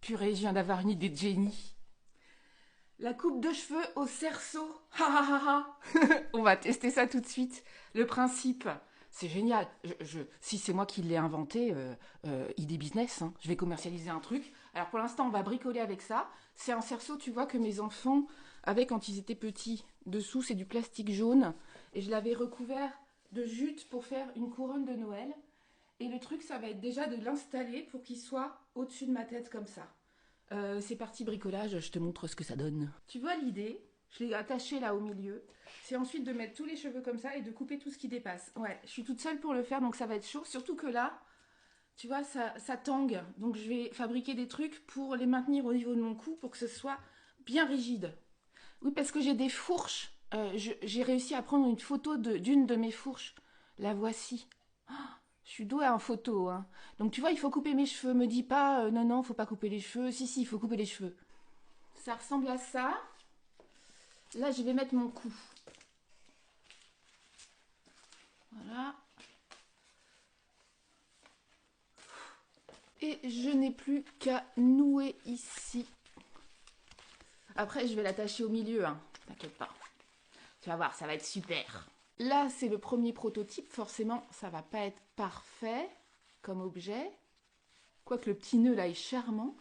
Purée, je viens d'avoir une idée de génie. La coupe de cheveux au cerceau. Ha ha ha ha. On va tester ça tout de suite. Le principe, c'est génial. Si c'est moi qui l'ai inventé, idée business, hein. Je vais commercialiser un truc. Alors pour l'instant, on va bricoler avec ça. C'est un cerceau, tu vois, que mes enfants avaient quand ils étaient petits. Dessous, c'est du plastique jaune. Et je l'avais recouvert de jute pour faire une couronne de Noël. Et le truc, ça va être déjà de l'installer pour qu'il soit au-dessus de ma tête comme ça. C'est parti bricolage, je te montre ce que ça donne. Tu vois l'idée? Je l'ai attaché là au milieu. C'est ensuite de mettre tous les cheveux comme ça et de couper tout ce qui dépasse. Ouais, je suis toute seule pour le faire, donc ça va être chaud. Surtout que là, tu vois, ça tangue. Donc je vais fabriquer des trucs pour les maintenir au niveau de mon cou pour que ce soit bien rigide. Oui, parce que j'ai des fourches. J'ai réussi à prendre une photo d'une de mes fourches. La voici. Je suis douée en photo, hein. Donc tu vois, il faut couper mes cheveux. Me dis pas, non, non, faut pas couper les cheveux. Si, si, il faut couper les cheveux. Ça ressemble à ça. Là, je vais mettre mon cou. Voilà. Et je n'ai plus qu'à nouer ici. Après, je vais l'attacher au milieu, hein. T'inquiète pas. Tu vas voir, ça va être super. Là, c'est le premier prototype. Forcément, ça va pas être parfait comme objet. Quoique le petit nœud là est charmant.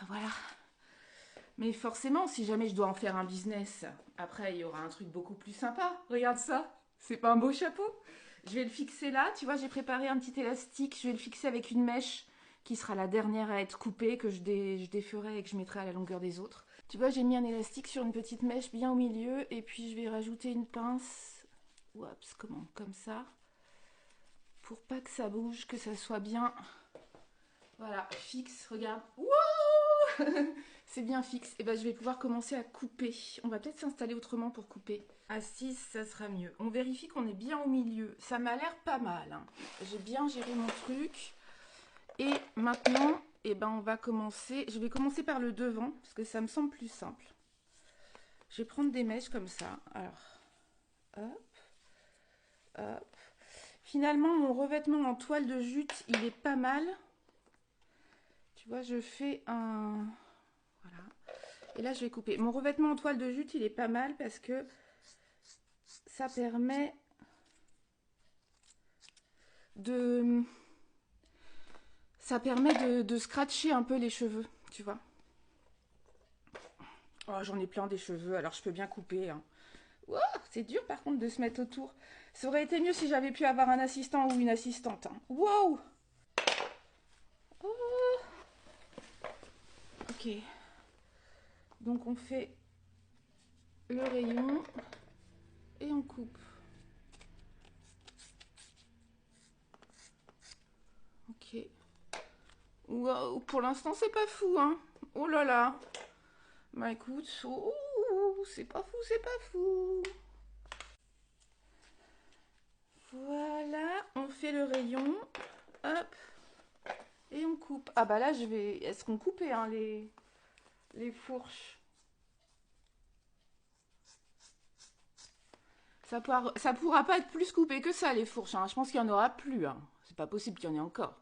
Voilà. Mais forcément, si jamais je dois en faire un business, après il y aura un truc beaucoup plus sympa. Regarde ça, c'est pas un beau chapeau? Je vais le fixer là, tu vois, j'ai préparé un petit élastique, je vais le fixer avec une mèche qui sera la dernière à être coupée, que je déferai et que je mettrai à la longueur des autres. Tu vois, j'ai mis un élastique sur une petite mèche bien au milieu, et puis je vais rajouter une pince, oups, comme ça, pour pas que ça bouge, que ça soit bien, voilà, fixe, regarde, wouh. C'est bien fixe. Et ben je vais pouvoir commencer à couper. On va peut-être s'installer autrement pour couper. Assise, ça sera mieux. On vérifie qu'on est bien au milieu. Ça m'a l'air pas mal, hein. J'ai bien géré mon truc. Et maintenant, eh ben on va commencer. Je vais commencer par le devant parce que ça me semble plus simple. Je vais prendre des mèches comme ça. Alors, hop, hop. Finalement, mon revêtement en toile de jute, il est pas mal. Tu vois, je fais un... Voilà. Et là, je vais couper. Mon revêtement en toile de jute, il est pas mal parce que ça permet de... de scratcher un peu les cheveux, tu vois. Oh, j'en ai plein des cheveux, alors je peux bien couper, hein. Wow, c'est dur par contre de se mettre autour. Ça aurait été mieux si j'avais pu avoir un assistant ou une assistante, hein. Wow. Oh. Ok. Donc on fait le rayon et on coupe. Ok. Wow, pour l'instant c'est pas fou, hein. Oh là là. Bah écoute, oh, c'est pas fou, c'est pas fou. Voilà, on fait le rayon. Hop. Et on coupe. Ah bah là je vais... Est-ce qu'on coupait, hein, les fourches? Ça pourra pas être plus coupé que ça, les fourches, hein. Je pense qu'il y en aura plus, hein. C'est pas possible qu'il y en ait encore.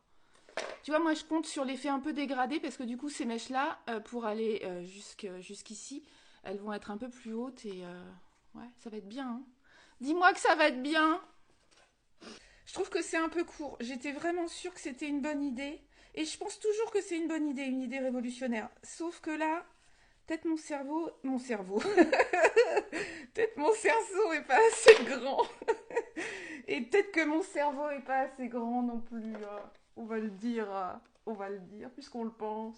Tu vois, moi je compte sur l'effet un peu dégradé parce que du coup ces mèches-là, pour aller jusqu'ici, elles vont être un peu plus hautes et ouais, ça va être bien, hein. Dis-moi que ça va être bien. Je trouve que c'est un peu court. J'étais vraiment sûre que c'était une bonne idée. Et je pense toujours que c'est une idée révolutionnaire. Sauf que là, peut-être mon cerveau, peut-être mon cerceau est pas assez grand. Et peut-être que mon cerveau est pas assez grand non plus. On va le dire, puisqu'on le pense.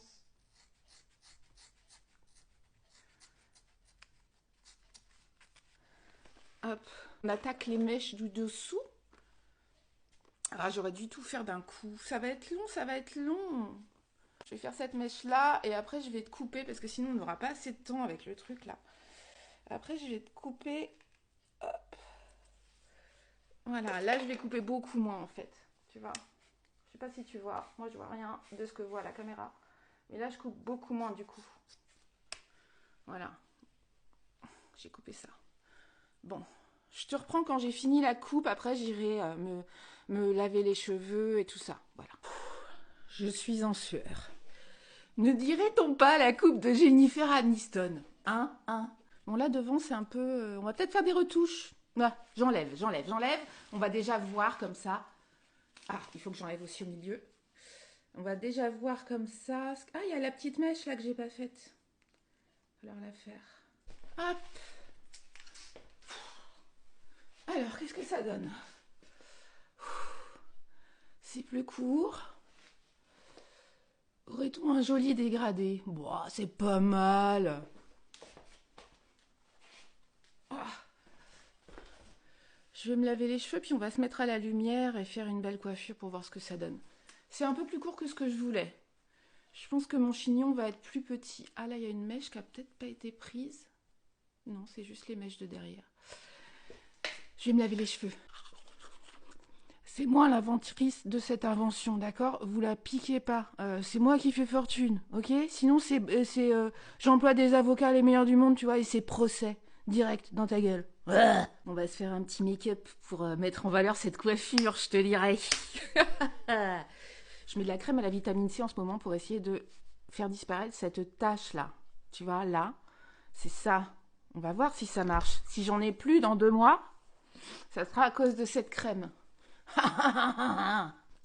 Hop, on attaque les mèches du dessous. Ah, j'aurais dû tout faire d'un coup. Ça va être long, ça va être long. Je vais faire cette mèche là et après je vais te couper parce que sinon on n'aura pas assez de temps avec le truc là. Après je vais te couper. Hop. Voilà, là je vais couper beaucoup moins en fait. Tu vois. Je sais pas si tu vois. Moi je vois rien de ce que voit la caméra. Mais là je coupe beaucoup moins du coup. Voilà. J'ai coupé ça. Bon. Je te reprends quand j'ai fini la coupe. Après j'irai me laver les cheveux et tout ça. Voilà. Je suis en sueur. Ne dirait-on pas la coupe de Jennifer Aniston? Hein? Bon, là, devant, c'est un peu... on va peut-être faire des retouches. Ouais, j'enlève. On va déjà voir comme ça. Ah, il faut que j'enlève aussi au milieu. On va déjà voir comme ça. Ah, il y a la petite mèche, là, que j'ai pas faite. Il va falloir la faire. Hop. Alors, qu'est-ce que ça donne? C'est plus court. Aurait-on un joli dégradé? Bon, c'est pas mal. Je vais me laver les cheveux, puis on va se mettre à la lumière et faire une belle coiffure pour voir ce que ça donne. C'est un peu plus court que ce que je voulais. Je pense que mon chignon va être plus petit. Ah là, il y a une mèche qui a peut-être pas été prise. Non, c'est juste les mèches de derrière. Je vais me laver les cheveux. C'est moi l'inventrice de cette invention, d'accord? Vous la piquez pas. C'est moi qui fais fortune, ok? Sinon, j'emploie des avocats les meilleurs du monde, tu vois, et c'est procès. Direct, dans ta gueule. On va se faire un petit make-up pour mettre en valeur cette coiffure, je te dirais. Je mets de la crème à la vitamine C en ce moment pour essayer de faire disparaître cette tache-là. Tu vois, là, c'est ça. On va voir si ça marche. Si j'en ai plus dans 2 mois, ça sera à cause de cette crème.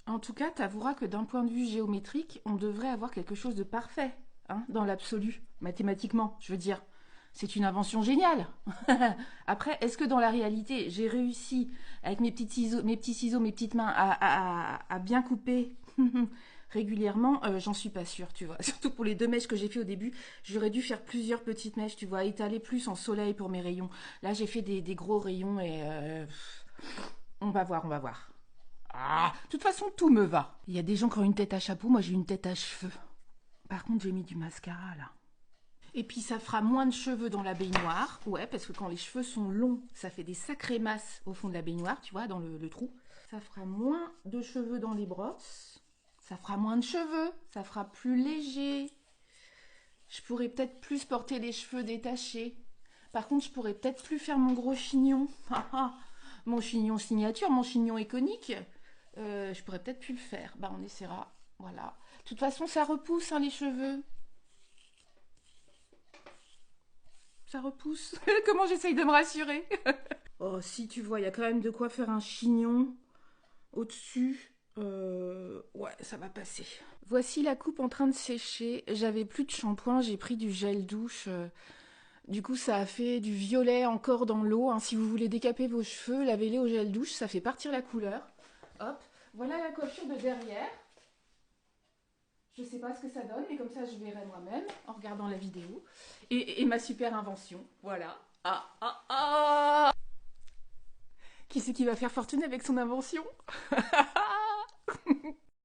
En tout cas, t'avoueras que d'un point de vue géométrique, on devrait avoir quelque chose de parfait, hein, dans l'absolu, mathématiquement, je veux dire. C'est une invention géniale. Après, est-ce que dans la réalité, j'ai réussi, avec mes petits ciseaux, mes petites mains, à bien couper régulièrement? J'en suis pas sûre, tu vois. Surtout pour les 2 mèches que j'ai fait au début, j'aurais dû faire plusieurs petites mèches, tu vois, étaler plus en soleil pour mes rayons. Là, j'ai fait des gros rayons et... on va voir. De toute façon, tout me va. Il y a des gens qui ont une tête à chapeau, moi j'ai une tête à cheveux. Par contre, j'ai mis du mascara, là. Et puis ça fera moins de cheveux dans la baignoire. Ouais, parce que quand les cheveux sont longs, ça fait des sacrées masses au fond de la baignoire, tu vois, dans le trou. Ça fera moins de cheveux dans les brosses. Ça fera moins de cheveux. Ça fera plus léger. Je pourrais peut-être plus porter les cheveux détachés. Par contre, je pourrais peut-être plus faire mon gros chignon. Mon chignon signature, mon chignon iconique. Je pourrais peut-être plus le faire. Bah, on essaiera. Voilà. De toute façon, ça repousse, hein, les cheveux. Ça repousse. Comment j'essaye de me rassurer? Oh, si tu vois, il y a quand même de quoi faire un chignon au-dessus. Ouais, ça va passer. Voici la coupe en train de sécher. J'avais plus de shampoing, j'ai pris du gel douche. Du coup, ça a fait du violet encore dans l'eau. Hein. Si vous voulez décaper vos cheveux, lavez-les au gel douche, ça fait partir la couleur. Hop, voilà la coiffure de derrière. Je sais pas ce que ça donne, mais comme ça, je verrai moi-même en regardant la vidéo. Et ma super invention, voilà. Qui c'est qui va faire fortune avec son invention?